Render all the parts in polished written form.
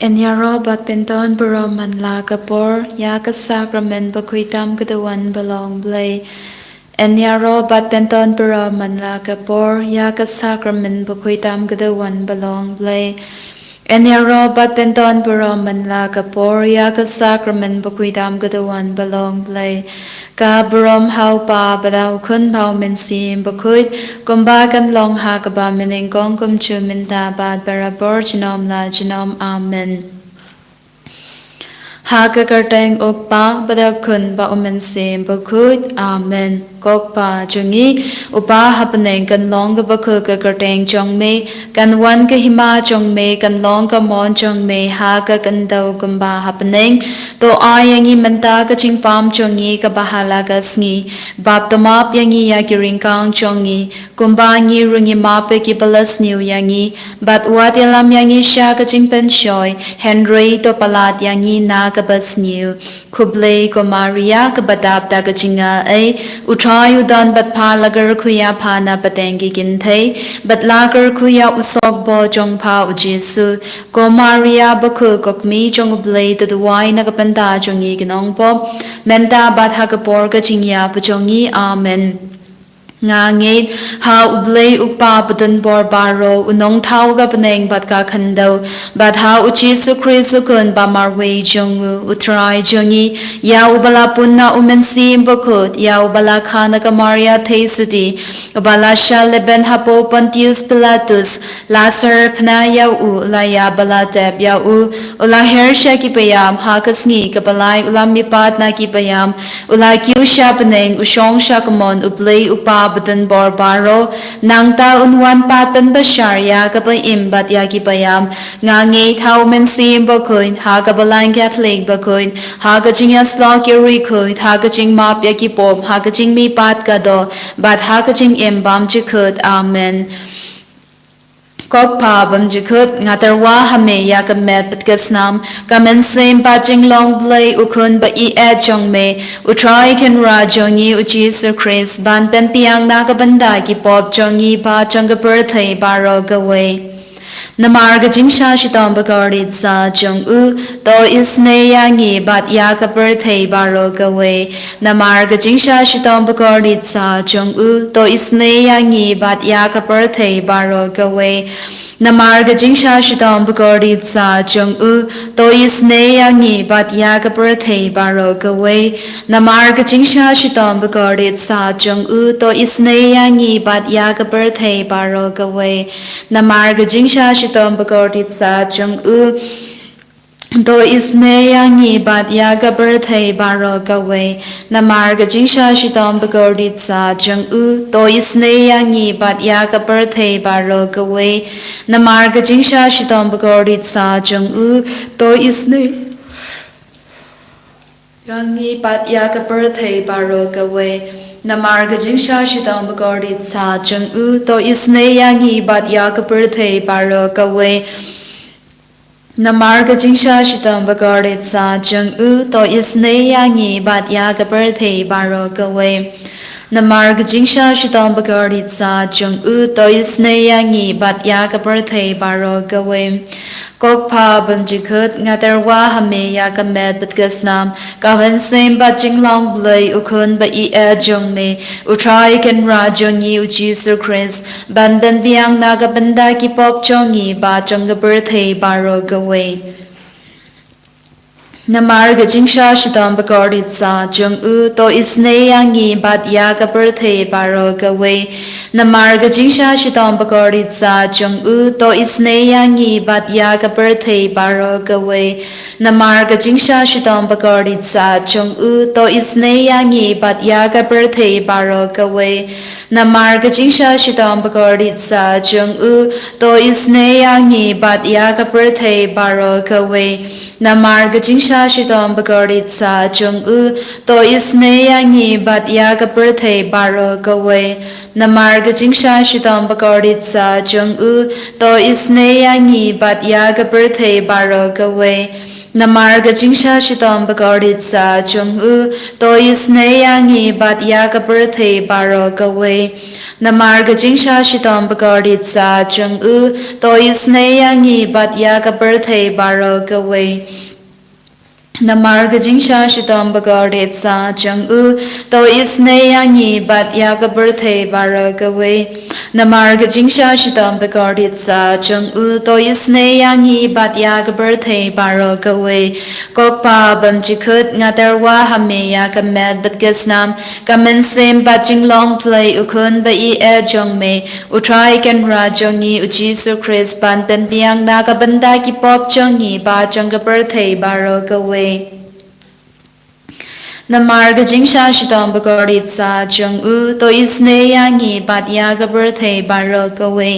Enyaro bat penton buro manla kapor ya ka sacrament bakwitam kadawan balong blay. Enyaro bat penton buro manla kapor ya ka sacrament bakwitam kadawan balong blay. Enyaro bat penton buro manla kapor ya ka sacrament bakwitam kadawan balong blay. Ka burom hau pa badaw kun pao min sim bakwit kumba kan long ha kaba mining kong kum chu min ta bad barabor jinom la jinom amen. Ha ka karteng ukpa badaw kun ba umin sim bakwit amen. Kok pa jungi upa hapneng kan long ka bakhu ka karteng jong me kan wan ka hima jong me kan long ka mon jong me ha ka kan daw kumba hapneng to ayangi menta ka ching pam jongi ka bahala ka sngi bap to map yangi ya ki ring kang jongi kumba ngi rungi map ki balas new yangi bat wat elam yangi sha ka ching pen shoy henry to palat yangi na ka bas new kuble ko maria ka badap ta ka chinga ai utray udan bat pha lagar khuya phana patengi kin thai bat lagar khuya usok bo jong pha u jesu ko maria bakhu kokmi jong ble to the wine na ka panda jongi ginong po menta bat ha ka por ka chingya pa jongi amen nga ngait ha ublei upa patun bor baro unong thau ga paneng bat ka khandau bat ha uchi su kristu kun ba marwe jongu utrai jongi ya ubala punna umen sim bakut ya ubala khana ka maria theisudi ubala shaleben hapo pontius pilatus lasar phna ya u la ya bala tep ya u ula hersha ki payam ha kasngi ka balai ula mipat na ki payam ula kyu sha paneng usong sha kamon ublei upa batan bor baro nangta unwan patan basharya kapay imbat yaki payam ngangi thau men sim bakoin ha kabalang catholic bakoin ha kaching yaslok yuri koin ha kaching map yaki pom ha kaching mi pat kado bat ha kaching imbam chikut amen. Kok pa bam jikut ngatarwa hame ya ka met pat kasnam kamen sem pa jing long blay ukun ba I ed jong me utrai ken ra jongi uchi su Chris ban pen piang na ka banda ki pop jongi pa jong ka birthday baro gawe Namar ga jingsha shitom bagorit sa jong u to isne yangi bat ya ka birthday baro gawe Namar ga jingsha shitom bagorit sa jong u to isne yangi bat ya ka birthday baro gawe Namar ga jingsha shitom bagorit sa jong u to isne yangi bat ya ka birthday baro gawe Namar ga jingsha shitom bagorit sa jong u to isne yangi bat ya ka birthday baro gawe Namar ga jingsha shitom bagorit sa jong u to isne yangi bat ya ka birthday baro gawe Namar ga jingsha shitom bagorit sa jong u to isne yangi bat ya ka birthday baro gawe Namar ga jingsha shitom bagorit sa jong u to isne yangi bat ya ka birthday baro gawe Namar ga jingsha shitom bagorit sa jong u to isne yangi bat ya ka birthday baro gawe Namar ga jingsha shitom bagorit sa jong u to isne yangi bat ya ka birthday baro gawe Namar ga jingsha shitom bagorit sa jong u to isne yangi bat ya ka birthday baro gawe Kok pa bam jikut ngatarwa hame ya ka met bat kasnam kawan sem ba jing long blay ukun ba I ed jong me utrai ken ra jongi uchi su Chris ban ben biang na ka banda ki pop jongi ba jong ka birthday baro gawe Namar ga jingsha shitom bagorit sa jong u to isne yangi bat ya ka birthday baro gawe Namar ga jingsha shitom bagorit sa jong u to isne yangi bat ya ka birthday baro gawe Namar ga jingsha shitom bagorit sa jong u to isne yangi bat ya ka birthday baro gawe Namar ga jingsha shitom bagorit sa jong u to isne yangi bat ya ka birthday baro gawe Namar ga jingsha shitom bagorit sa jong u to isne yangi bat ya ka birthday baro gawe Namar ga jingsha shitom bagorit sa jong u to isne yangi bat ya ka birthday baro gawe Namarga jingsha shitom bagardit sa chung u to isneyangi bat yaga birthday baro gawe. Namarga jingsha shitom bagardit sa chung u to isneyangi bat yaga birthday baro gawe. Namarga jingsha shitom bagardit sa chung u to isneyangi bat yaga birthday baro gawe. Namarga jingsha shitom bagardit sa chung u to isneyangi bat yaga birthday baro gawe. Kokpa bam chikut ngatarwa hameya kamed bat gasnam kamen sem batching long play ukun ba I jong me utrai kan ra jongi ujisu Chris pan pen piang na ka banda ki pop jongi ba jong birthday baro gawe. Namarga jingsha shitom bagardit sa chung u to isneyangi bat yaga birthday baro gawe.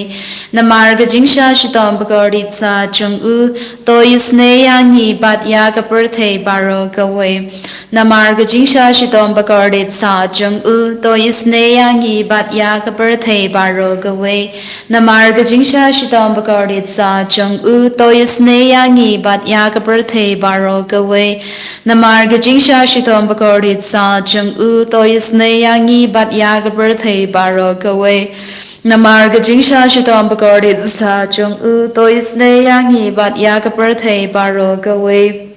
Namarga jingsha shitom bagardit sa chung u to isneyangi bat yaga birthday baro gawe. Namarga jingsha shitom bagardit sa chung u to isneyangi bat yaga birthday baro gawe. Namarga jingsha shitom bagardit sa chung u to isneyangi bat yaga birthday baro gawe. Namarga jingsha shitom bagardit sa chung u to isneyangi bat yaga birthday baro gawe. Namarga jingsha shitom bagardit sa chung u to isneyangi bat yaga birthday baro gawe.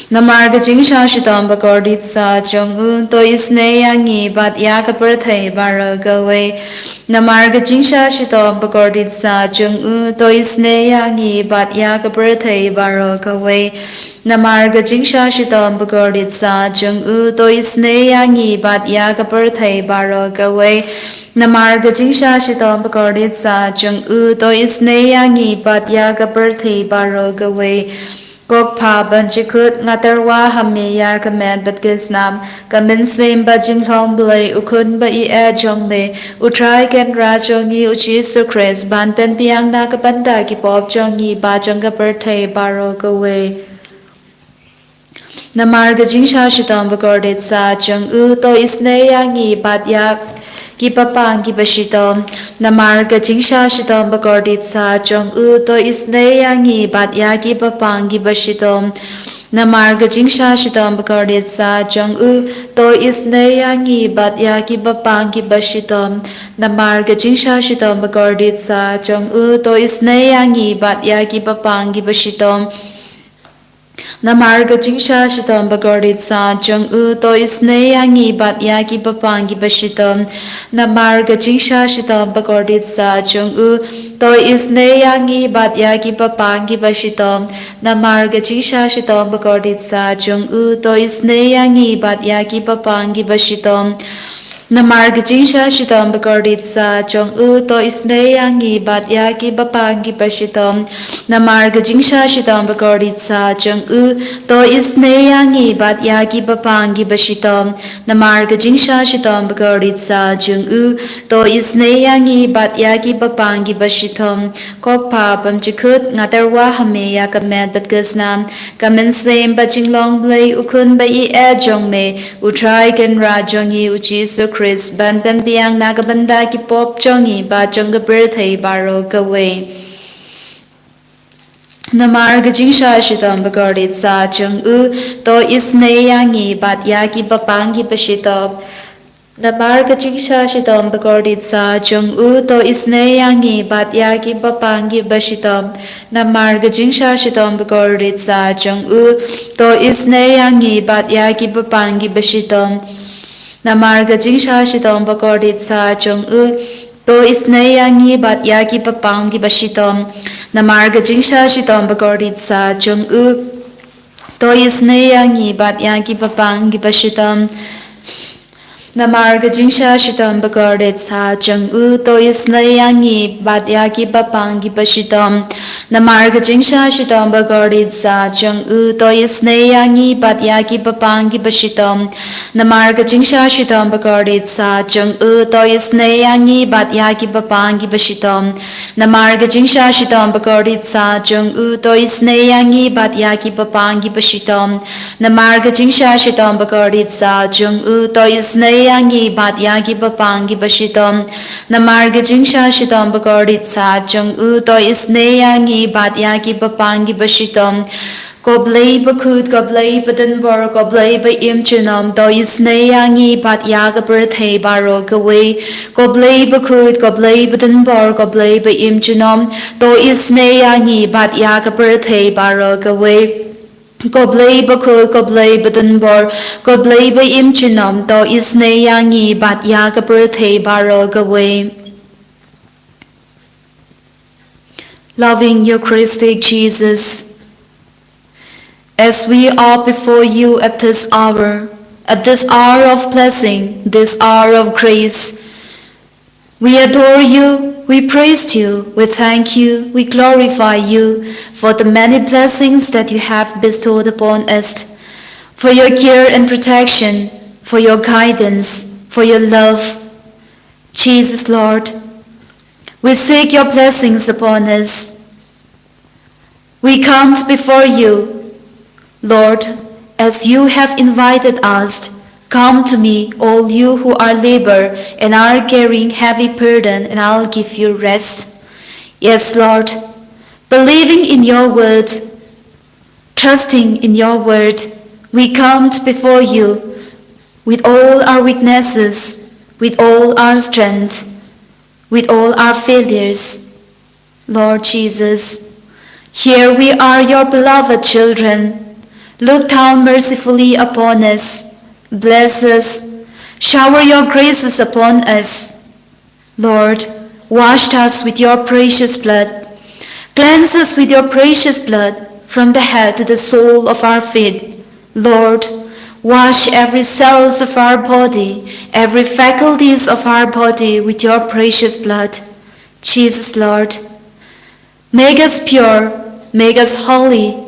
Namarga jingsha shitom bagardit sa chung u to isneyangi bat yaga birthday baro gawe. Namarga jingsha shitom bagardit sa chung u to isneyangi bat yaga birthday baro gawe. Namarga jingsha shitom bagardit sa chung u to isneyangi bat yaga birthday baro gawe. Namarga jingsha shitom bagardit sa chung u to isneyangi bat yaga birthday baro gawe. Kokpa banchikut ngatarwa hameya kamed bat gisnam kamen sem bajing long blay ukun ba I jong me utrai ken ra jongi ujisu Chris ban pen piang na kabanda ki pop jongi ba jonga birthday baro gawe. Namarga jingsha shitom bagardit sa chung u to isneyangi bat yak ki papang ki bashitom. Namarga jingsha shitom bagardit sa chung u to isneyangi bat yak ki papang ki bashitom. Namarga jingsha shitom bagardit sa chung u to isneyangi bat yak ki papang ki bashitom. Namarga jingsha shitom bagardit sa chung u to isneyangi bat yak ki papang ki bashitom. Namarga jingsha shitom bagardit sa chung u to isneyangi bat yaki papang ki bashitom. Namarga jingsha shitom bagardit sa chung u to isneyangi bat yaki papang ki bashitom. Namarga jingsha shitom bagardit sa chung u to isneyangi bat yaki papang ki bashitom. Namarga jingsha shitom bagardit sa chung u to isneyangi bat yaki papang ki bashitom. Namarga jingsha shitom bagardit sa chung u to isneyangi bat yaki papang ki bashitom. Namarga jingsha shitom bagardit sa chung u to isneyangi bat yaki papang ki bashitom. Kokpa pamchikut ngatarwa hameya kamed bat gasnam kamen sem bajing long blay ukun ba I jong me utrai ken ra jongi ujisu Chris ban pen piang na kabanda ki pop jongi ba jonga birthday baro gawe. Namarga jingsha shitom bagardit sa chung u to isneyangi bat yaki papang ki bashitom. Namarga jingsha shitom bagardit sa chung u to isneyangi bat yaki papang ki bashitom. Namarga jingsha shitom bagardit sa chung u to isneyangi bat yaki papang ki bashitom. Namarga jingsha shitom bagardit sa chung u to isneyangi bat yaki papang ki bashitom. Namarga jingsha shitom bagardit sa chung u to isneyangi bat yaki papang ki bashitom. Namarga jingsha shitom bagardit sa chung u to isneyangi bat yaki papang ki bashitom. Namarga jingsha shitom bagardit sa chung u to isneyangi bat yaki papang ki bashitom. Namarga jingsha shitom bagardit sa chung u to isneyangi bat yaki papang ki bashitom. Namarga jingsha shitom bagardit sa chung u to isneyangi bat yaki papang ki bashitom. Namarga jingsha shitom bagardit sa chung u to isneyangi bat yaki papang ki bashitom. Namarga jingsha shitom bagardit sa chung u to isneyangi bat yaki papang ki bashitom. Goblei bakut goblei badenbor goblei ba imchinam do isneyangi bat yaga birthday baro gawe. Goblei bakut goblei badenbor goblei ba imchinam do isneyangi bat yaga birthday baro gawe. Goblei bakut goblei badenbor goblei ba imchinam do isneyangi bat yaga birthday baro gawe. Loving Eucharistic Jesus, as we are before you at this hour of blessing, this hour of grace, we adore you, we praise you, we thank you, we glorify you for the many blessings that you have bestowed upon us, for your care and protection, for your guidance, for your love. Jesus, Lord, we seek your blessings upon us. We come before you, Lord, as you have invited us. Come to me, all you who are labor and are carrying heavy burden, and I'll give you rest. Yes, Lord, believing in your word, trusting in your word, we come before you with all our weaknesses, with all our strength, with all our failures. Lord Jesus, here we are, your beloved children. Look down mercifully upon us. Bless us. Shower your graces upon us. Lord, wash us with your precious blood. Cleanse us with your precious blood from the head to the sole of our feet. Lord, wash every cells of our body, every faculties of our body with your precious blood. Jesus, Lord, make us pure, make us holy,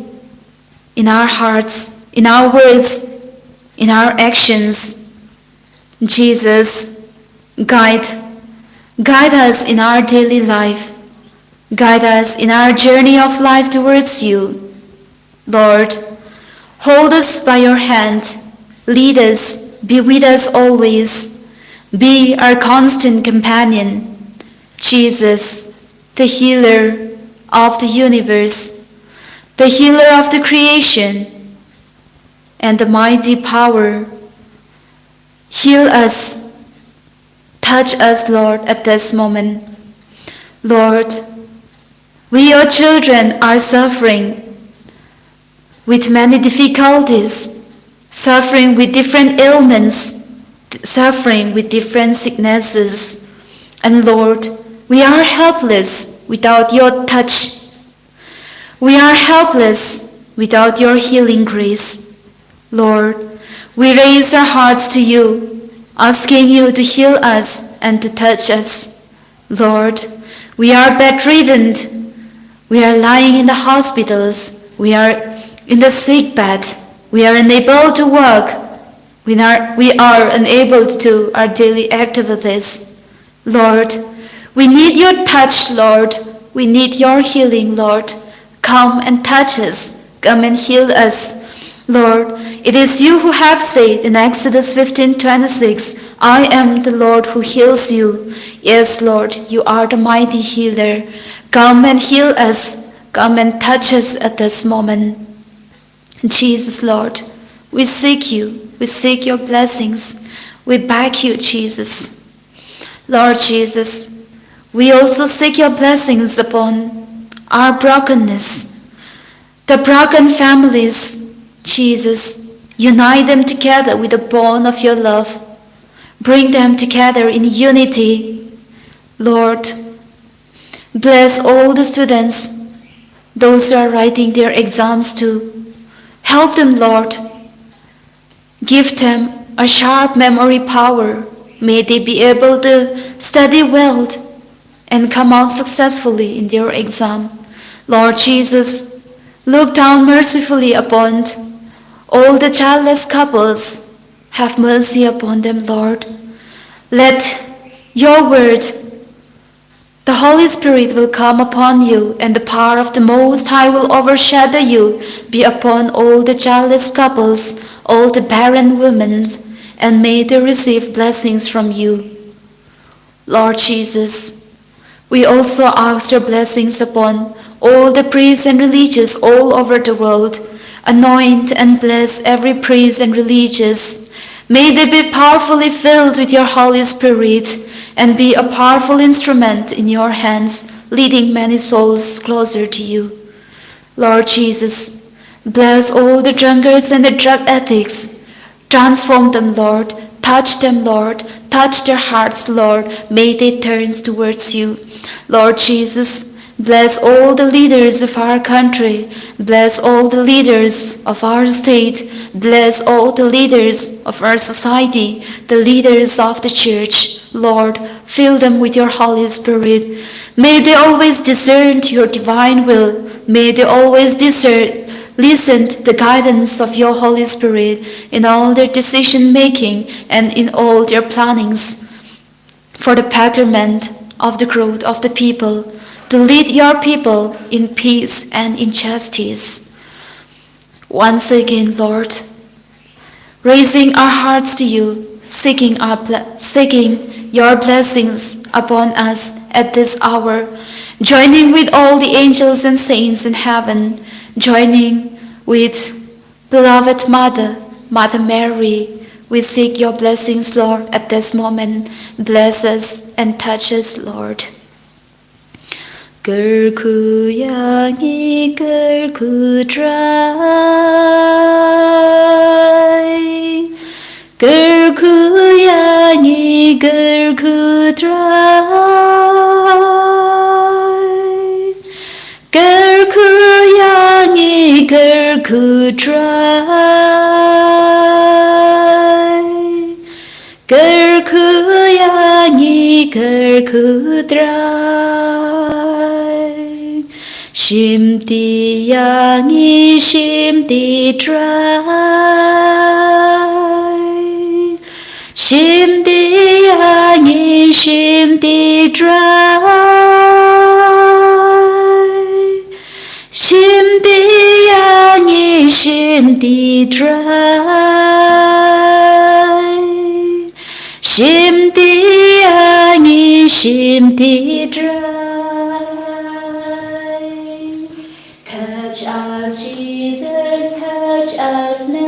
in our hearts, in our words, in our actions. Jesus, guide us in our daily life. Guide us in our journey of life towards you. Lord, hold us by your hand. Lead us, be with us always. Be our constant companion. Jesus, the healer of the universe, the healer of the creation, and the mighty power. Heal us, touch us, Lord, at this moment. Lord, we, your children, are suffering with many difficulties, suffering with different ailments, suffering with different sicknesses. And Lord, we are helpless without your touch. We are helpless without your healing grace. Lord, we raise our hearts to you, asking you to heal us and to touch us. Lord, we are bedridden. We are lying in the hospitals. We are in the sick bed. We are unable to work. We are unable to do our daily activities. Lord, we need your touch, Lord. We need your healing, Lord. Come and touch us. Come and heal us. Lord, it is you who have said in Exodus 15:26, I am the Lord who heals you. Yes, Lord, you are the mighty healer. Come and heal us. Come and touch us at this moment. Jesus, Lord, we seek you. We seek your blessings. We beg you, Jesus. Lord Jesus, we also seek your blessings upon our brokenness, the broken families. Jesus, unite them together with the bond of your love. Bring them together in unity. Lord, bless all the students, those who are writing their exams too. Help them, Lord. Give them a sharp memory power. May they be able to study well and come out successfully in their exam. Lord Jesus, look down mercifully upon all the childless couples. Have mercy upon them, Lord. Let your word, the Holy Spirit, will come upon you, and the power of the Most High will overshadow you, be upon all the childless couples, all the barren women, and may they receive blessings from you. Lord Jesus, we also ask your blessings upon all the priests and religious all over the world. Anoint and bless every priest and religious. May they be powerfully filled with your Holy Spirit and be a powerful instrument in your hands, leading many souls closer to you. Lord Jesus, bless all the drunkards and the drug addicts. Transform them, Lord. Touch them, Lord. Touch their hearts, Lord. May they turn towards you. Lord Jesus, bless all the leaders of our country. Bless all the leaders of our state. Bless all the leaders of our society, the leaders of the church. Lord, fill them with your Holy Spirit. May they always discern your divine will. May they always listen to the guidance of your Holy Spirit in all their decision-making and in all their plannings for the betterment of the growth of the people, to lead your people in peace and in justice. Once again, Lord, raising our hearts to you, seeking your blessings upon us at this hour, joining with all the angels and saints in heaven, joining with beloved Mother Mary, we seek your blessings, Lord, at this moment. Bless us and touch us, Lord. Gerku yangi gerku dry, gerku yangi gerku dry, gerku yangi gerku dry, gerku yangi gerku dry, shimdi yangi shimdi dry, shimdi yangi shimdi dry, shimdi yangi shimdi dry, shimdi yangi shimdi dry. Touch us, Jesus, touch us now.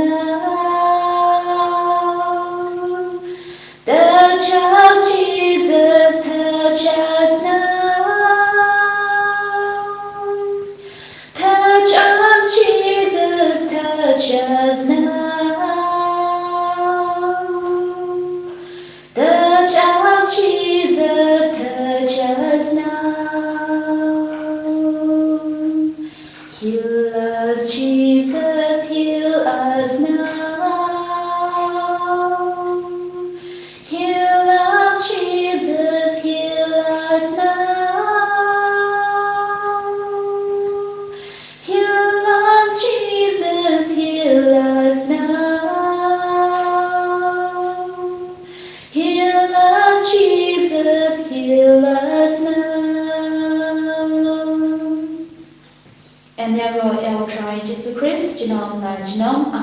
Touch us, Jesus, touch us now. Touch us, Jesus, touch us now. Touch us, Jesus, touch us now. Heal us, Jesus, heal us now. Heal us, Jesus, heal us now. Heal us, Jesus, heal us now. Heal us, Jesus, heal us now. En nero el Christ Jesus Christ, genom la genom